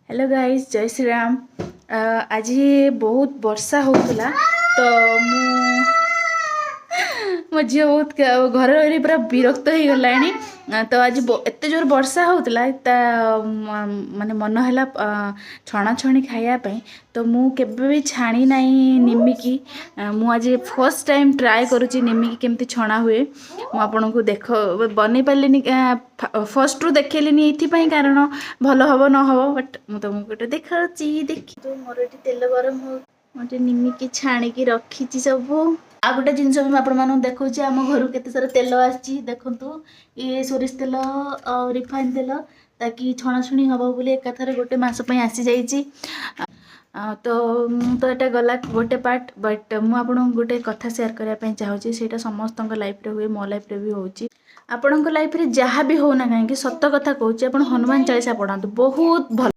Hello guys, जय श्री राम। आज बहुत वर्षा होता तो मो झी बहुत घर रही पूरा विरक्त हो गलानी। तो आज एत जोर वर्षा होता माने मन है छणाछणी खायापी। तो मु केबे भी छाणी नहीं निमिकी। मु आज फर्स्ट टाइम ट्राए करुच्ची निमिकी केमती छणा हुए। मु आपन को देख बन पारे फर्स्ट रू देखली ये कारण भल हम न हम बट मु तुमको गोटे देखा देख तो मोर ये तेल गरम हो मोटे निमिकी छाणिकी रखी सब। आ गोटे जिनस भी आपको देखा आम घर के सारा तेल आसी देखु ये सोरिष तेल और रिफाइन तेल ताकि छणाछुणी हम बोली एकाथर गोटे मस आसी जाइए। तो तो यहाँ गला गोटे पार्ट बट मुझे गोटे कथा सेयार करने चाहूँगी से समस्त लाइफ हुए मो लाइफ भी होची। आपण लाइफ जहाँ भी होना कहीं सत कथा कहूँ आप हनुमान चालीसा पढ़ातु बहुत भल।